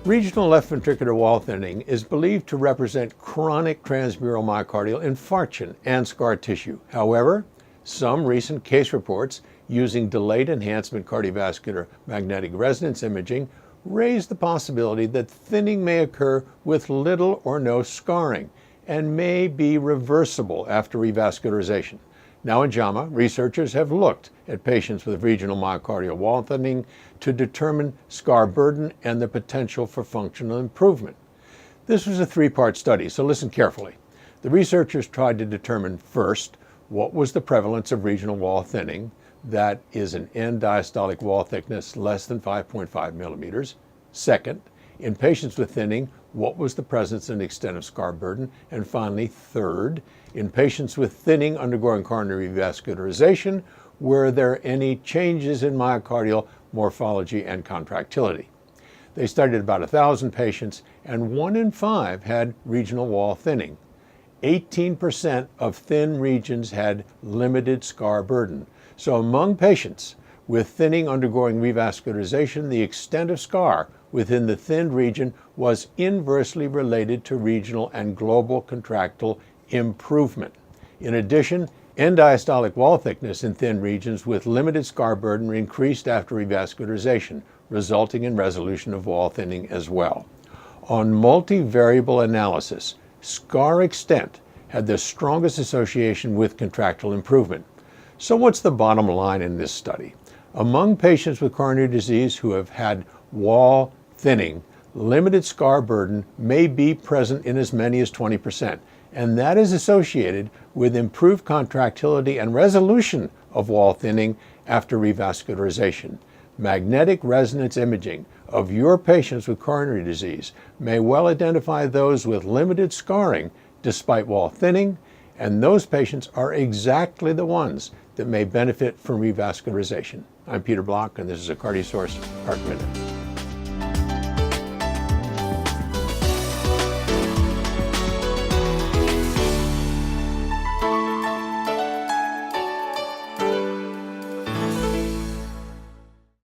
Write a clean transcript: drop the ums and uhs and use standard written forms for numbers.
Regional left ventricular wall thinning is believed to represent chronic transmural myocardial infarction and scar tissue. However, some recent case reports using delayed enhancement cardiovascular magnetic resonance imaging raise the possibility that thinning may occur with little or no scarring and may be reversible after revascularization. Now in JAMA, researchers have looked at patients with regional myocardial wall thinning to determine scar burden and the potential for functional improvement. This was a three-part study, so listen carefully. The researchers tried to determine first, what was the prevalence of regional wall thinning, that is an end diastolic wall thickness less than 5.5 millimeters. Second, in patients with thinning, what was the presence and extent of scar burden? And finally, third, in patients with thinning undergoing coronary revascularization, were there any changes in myocardial morphology and contractility? They studied about 1,000 patients, and 1 in 5 had regional wall thinning. 18% of thin regions had limited scar burden. So among patients with thinning undergoing revascularization, the extent of scar within the thinned region was inversely related to regional and global contractile improvement. In addition, end diastolic wall thickness in thin regions with limited scar burden increased after revascularization, resulting in resolution of wall thinning as well. On multivariable analysis, scar extent had the strongest association with contractile improvement. So what's the bottom line in this study? Among patients with coronary disease who have had wall thinning, limited scar burden may be present in as many as 20%, and that is associated with improved contractility and resolution of wall thinning after revascularization. Magnetic resonance imaging of your patients with coronary disease may well identify those with limited scarring despite wall thinning, and those patients are exactly the ones that may benefit from revascularization. I'm Peter Block, and this is a CardioSource Heart Minute.